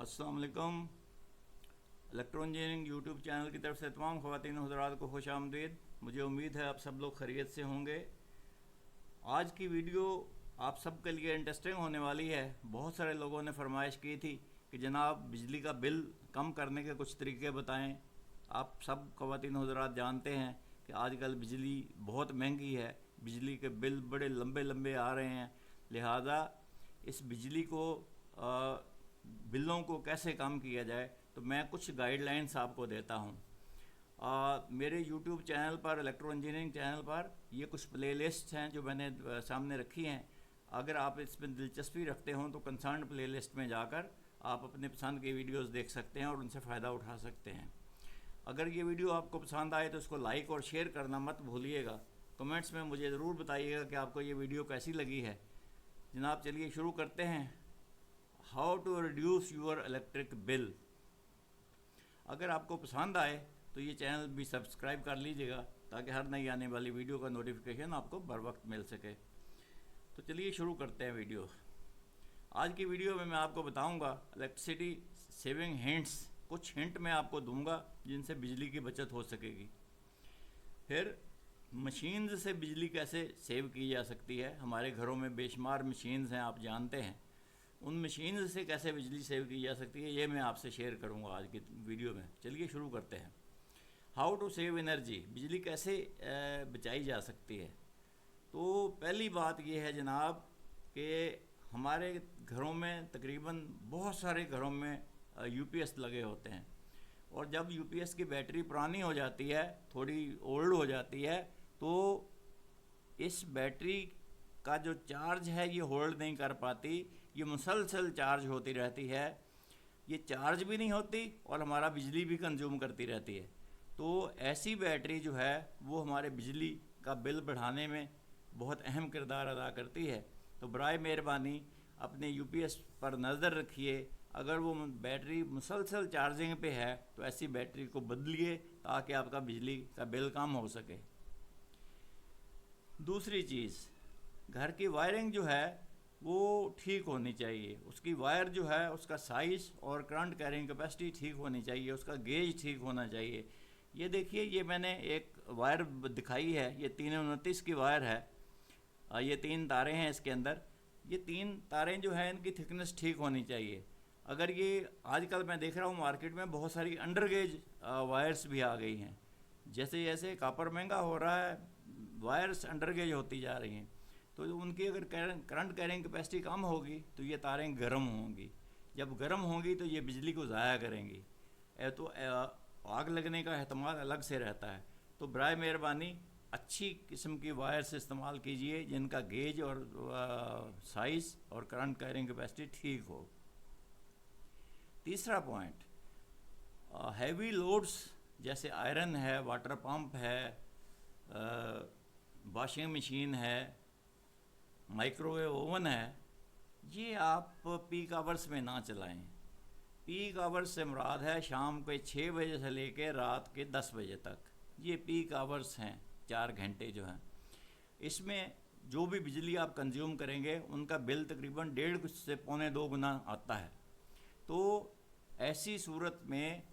अस्सलाम वालेकुम। Electro engineering YouTube channel की तरफ से तमाम ख़वातीन हज़रात को खुश आमदीद। मुझे उम्मीद है आप सब लोग खैरियत से होंगे। आज की वीडियो आप सब के लिए इंटरेस्टिंग होने वाली है। बहुत सारे लोगों ने फरमाइश की थी कि जनाब बिजली का बिल कम करने के कुछ तरीके बताएं। आप सब ख़वातीन हज़रात जानते हैं कि आजकल बिजली बहुत महंगी है, बिजली के बिल बड़े लंबे लंबे आ रहे हैं। लिहाजा इस बिजली को बिलों को कैसे कम किया जाए, तो मैं कुछ गाइडलाइंस आपको देता हूँ। मेरे यूट्यूब चैनल पर, इलेक्ट्रो इंजीनियरिंग चैनल पर, ये कुछ प्लेलिस्ट हैं जो मैंने सामने रखी हैं। अगर आप इसमें दिलचस्पी रखते हो तो कंसर्न प्लेलिस्ट में जाकर आप अपने पसंद की वीडियोस देख सकते हैं और उनसे फ़ायदा उठा सकते हैं। अगर ये वीडियो आपको पसंद आए तो इसको लाइक और शेयर करना मत भूलिएगा। कमेंट्स में मुझे ज़रूर बताइएगा कि आपको ये वीडियो कैसी लगी है। जनाब चलिए शुरू करते हैं। How to reduce your electric bill. अगर आपको पसंद आए तो ये चैनल भी सब्सक्राइब कर लीजिएगा ताकि हर नई आने वाली वीडियो का नोटिफिकेशन आपको बर वक्त मिल सके। तो चलिए शुरू करते हैं वीडियो। आज की वीडियो में मैं आपको बताऊंगा इलेक्ट्रिसिटी सेविंग हिंट्स। कुछ हिंट मैं आपको दूंगा जिनसे बिजली की बचत हो सकेगी। फिर मशीन्स से बिजली कैसे सेव की जा सकती है। हमारे घरों में बेशुमार मशीन्स हैं, आप जानते हैं। उन मशीन से कैसे बिजली सेव की जा सकती है ये मैं आपसे शेयर करूंगा आज की वीडियो में। चलिए शुरू करते हैं। हाउ टू सेव एनर्जी, बिजली कैसे बचाई जा सकती है। तो पहली बात ये है जनाब कि हमारे घरों में तकरीबन बहुत सारे घरों में यूपीएस लगे होते हैं, और जब यूपीएस की बैटरी पुरानी हो जाती है, थोड़ी ओल्ड हो जाती है, तो इस बैटरी का जो चार्ज है ये होल्ड नहीं कर पाती, ये मुसलसल चार्ज होती रहती है। ये चार्ज भी नहीं होती और हमारा बिजली भी कंज्यूम करती रहती है। तो ऐसी बैटरी जो है वो हमारे बिजली का बिल बढ़ाने में बहुत अहम किरदार अदा करती है। तो बराए मेहरबानी अपने यूपीएस पर नज़र रखिए। अगर वो बैटरी मुसलसल चार्जिंग पे है तो ऐसी बैटरी को बदलिए ताकि आपका बिजली का बिल कम हो सके। दूसरी चीज़, घर की वायरिंग जो है वो ठीक होनी चाहिए। उसकी वायर जो है उसका साइज़ और करंट कैरिंग कैपेसिटी ठीक होनी चाहिए, उसका गेज ठीक होना चाहिए। ये देखिए, ये मैंने एक वायर दिखाई है, ये 329 की वायर है। ये 3 तारें हैं इसके अंदर। ये 3 तारें जो हैं इनकी थिकनेस ठीक होनी चाहिए। अगर ये आजकल मैं देख रहा हूँ मार्केट में बहुत सारी अंडर गेज वायर्स भी आ गई हैं। जैसे जैसे कॉपर महंगा हो रहा है, वायर्स अंडर गेज होती जा रही हैं। तो उनकी अगर करंट कैरिंग कैपेसिटी कम होगी तो ये तारें गर्म होंगी। जब गर्म होंगी तो ये बिजली को ज़ाया करेंगी, तो आग लगने का एहतमाल अलग से रहता है। तो बराए मेहरबानी अच्छी किस्म की वायर्स इस्तेमाल कीजिए जिनका गेज और साइज़ और करंट कैरिंग कैपेसिटी ठीक हो। तीसरा पॉइंट, हैवी लोड्स जैसे आयरन है, वाटर पंप है, वॉशिंग मशीन है, माइक्रोवेव ओवन है, ये आप पीक आवर्स में ना चलाएं। पीक आवर्स से मुराद है शाम के 6 बजे से लेकर रात के 10 बजे तक। ये पीक आवर्स हैं, 4 घंटे जो हैं। इसमें जो भी बिजली आप कंज्यूम करेंगे उनका बिल तकरीबन 1.5 से पौने 2 गुना आता है। तो ऐसी सूरत में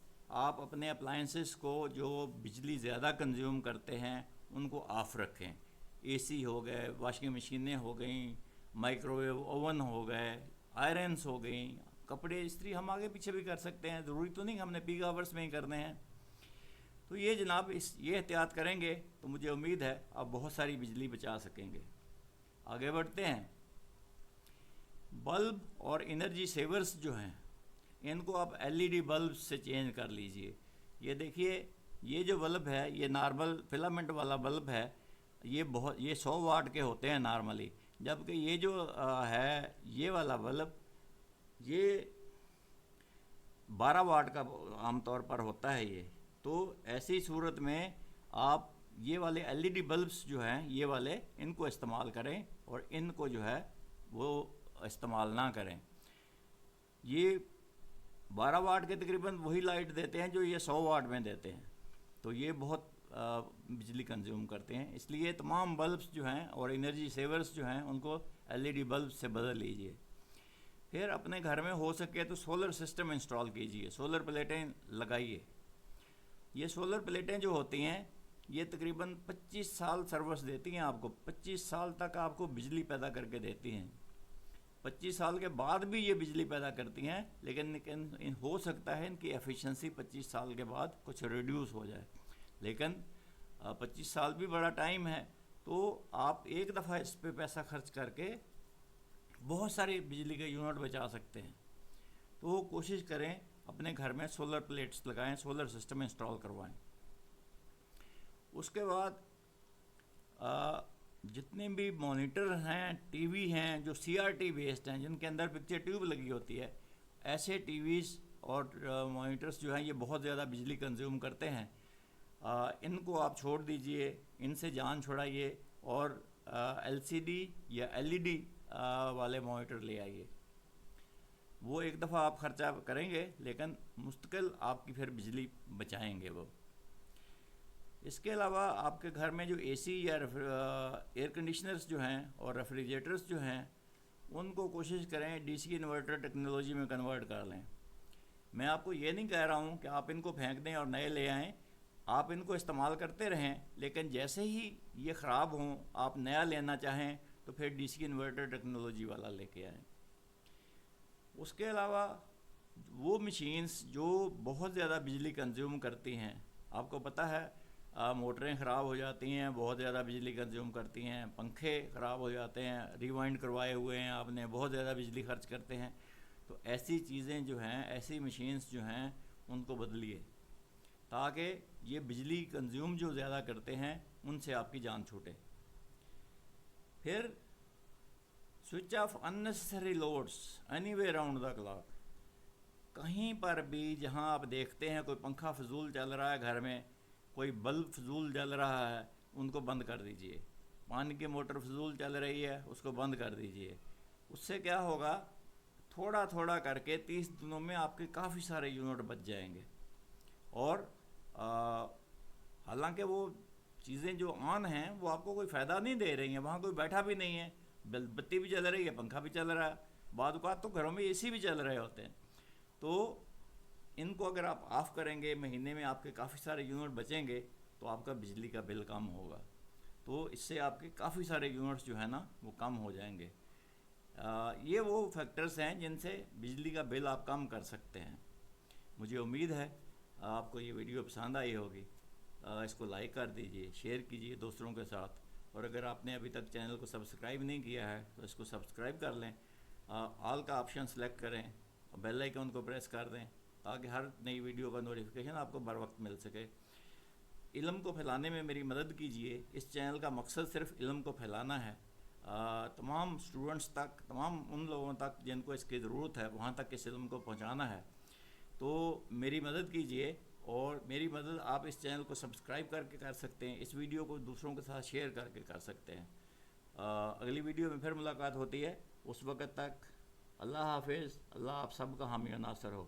आप अपने अप्लाइंसेस को जो बिजली ज़्यादा कंज्यूम करते हैं उनको ऑफ़ रखें। एसी हो गए, वॉशिंग मशीनें हो गई, माइक्रोवेव ओवन हो गए, आयरन्स हो गई, कपड़े इस्त्री हम आगे पीछे भी कर सकते हैं, ज़रूरी तो नहीं हमने पीक आवर्स में ही करने हैं। तो ये जनाब ये एहतियात करेंगे तो मुझे उम्मीद है आप बहुत सारी बिजली बचा सकेंगे। आगे बढ़ते हैं। बल्ब और एनर्जी सेवर्स जो हैं इनको आप एलईडी बल्ब से चेंज कर लीजिए। ये देखिए, ये जो बल्ब है ये नॉर्मल फिलामेंट वाला बल्ब है। ये 100 वाट के होते हैं नॉर्मली, जबकि ये जो है ये वाला बल्ब ये 12 वाट का आमतौर पर होता है ये। तो ऐसी सूरत में आप ये वाले एलईडी बल्ब्स जो हैं ये वाले इनको इस्तेमाल करें और इनको जो है वो इस्तेमाल ना करें। ये 12 वाट के तकरीबन वही लाइट देते हैं जो ये 100 वाट में देते हैं। तो ये बहुत बिजली कंज्यूम करते हैं। इसलिए तमाम बल्ब्स जो हैं और एनर्जी सेवर्स जो हैं उनको एलईडी बल्ब से बदल लीजिए। پھر اپنے گھر میں ہو سکے تو سولر سسٹم انسٹال کیجئے، سولر پلیٹیں لگائیے۔ یہ سولر پلیٹیں جو ہوتی ہیں یہ تقریباً 25 سال سروس دیتی ہیں آپ کو، 25 سال تک آپ کو بجلی پیدا کر کے دیتی ہیں۔ 25 سال کے بعد بھی یہ بجلی پیدا کرتی ہیں، لیکن ہو سکتا ہے ان کی ایفیشنسی 25 سال کے بعد کچھ ریڈیوس ہو جائے، لیکن 25 سال بھی بڑا ٹائم ہے، تو آپ ایک دفعہ اس پہ پیسہ خرچ کر کے بہت ساری بجلی کے یونٹ بچا سکتے ہیں۔ تو کوشش کریں اپنے گھر میں سولر پلیٹس لگائیں، سولر سسٹم انسٹال کروائیں۔ اس کے بعد جتنے بھی مانیٹر ہیں، ٹی وی ہیں جو سی آر ٹی بیسڈ ہیں، جن کے اندر پکچر ٹیوب لگی ہوتی ہے، ایسے ٹی ویز اور مانیٹرز جو ہیں یہ بہت زیادہ بجلی کنزیوم کرتے ہیں۔ ان کو آپ چھوڑ دیجئے، ان سے جان چھڑائیے اور ایل سی ڈی یا ایل ای ڈی والے مانیٹر لے آئیے۔ وہ ایک دفعہ آپ خرچہ کریں گے لیکن مستقل آپ کی پھر بجلی بچائیں گے وہ۔ اس کے علاوہ آپ کے گھر میں جو اے سی یا ایئر کنڈیشنرز جو ہیں اور ریفریجریٹرز جو ہیں ان کو کوشش کریں ڈی سی انورٹر ٹیکنالوجی میں کنورٹ کر لیں۔ میں آپ کو یہ نہیں کہہ رہا ہوں کہ آپ ان کو پھینک دیں اور نئے لے آئیں، آپ ان کو استعمال کرتے رہیں، لیکن جیسے ہی یہ خراب ہوں آپ نیا لینا چاہیں تو پھر ڈی سی انورٹر ٹیکنالوجی والا لے کے آئیں۔ اس کے علاوہ وہ مشینز جو بہت زیادہ بجلی کنزیوم کرتی ہیں، آپ کو پتہ ہے موٹریں خراب ہو جاتی ہیں، بہت زیادہ بجلی کنزیوم کرتی ہیں، پنکھے خراب ہو جاتے ہیں، ریوائنڈ کروائے ہوئے ہیں آپ نے، بہت زیادہ بجلی خرچ کرتے ہیں، تو ایسی چیزیں جو ہیں، ایسی مشینز جو ہیں ان کو بدلیے تاکہ یہ بجلی کنزیوم جو زیادہ کرتے ہیں ان سے آپ کی جان چھوٹے۔ پھر switch off unnecessary loads any way around the clock. کہیں پر بھی جہاں آپ دیکھتے ہیں کوئی پنکھا فضول چل رہا ہے گھر میں، کوئی بلب فضول جل رہا ہے، ان کو بند کر دیجئے۔ پانی کی موٹر فضول چل رہی ہے، اس کو بند کر دیجئے۔ اس سے کیا ہوگا، تھوڑا تھوڑا کر کے 30 دنوں میں آپ کے کافی سارے یونٹ بچ جائیں گے۔ اور حالانکہ وہ چیزیں جو آن ہیں وہ آپ کو کوئی فائدہ نہیں دے رہی ہیں، وہاں کوئی بیٹھا بھی نہیں ہے، بتی بھی چل رہی ہے، پنکھا بھی چل رہا ہے، بعض اوقات تو گھروں میں اے سی بھی چل رہے ہوتے ہیں۔ تو ان کو اگر آپ آف کریں گے، مہینے میں آپ کے کافی سارے یونٹ بچیں گے تو آپ کا بجلی کا بل کم ہوگا۔ تو اس سے آپ کے کافی سارے یونٹس جو ہے نا وہ کم ہو جائیں گے۔ یہ وہ فیکٹرز ہیں جن سے بجلی کا بل آپ کم کر سکتے ہیں۔ مجھے امید ہے آپ کو یہ ویڈیو پسند آئی ہوگی۔ اس کو لائک کر دیجئے، شیئر کیجئے دوسروں کے ساتھ، اور اگر آپ نے ابھی تک چینل کو سبسکرائب نہیں کیا ہے تو اس کو سبسکرائب کر لیں، آل کا آپشن سلیکٹ کریں اور بیل آئیکن کو پریس کر دیں تاکہ ہر نئی ویڈیو کا نوٹیفیکیشن آپ کو بر وقت مل سکے۔ علم کو پھیلانے میں میری مدد کیجئے۔ اس چینل کا مقصد صرف علم کو پھیلانا ہے، تمام سٹوڈنٹس تک، تمام ان لوگوں تک جن کو اس کی ضرورت ہے وہاں تک اس علم کو پہنچانا ہے۔ تو میری مدد کیجئے، اور میری مدد آپ اس چینل کو سبسکرائب کر کے کر سکتے ہیں، اس ویڈیو کو دوسروں کے ساتھ شیئر کر کے کر سکتے ہیں۔ اگلی ویڈیو میں پھر ملاقات ہوتی ہے، اس وقت تک اللہ حافظ، اللہ آپ سب کا حامی و ناصر ہو۔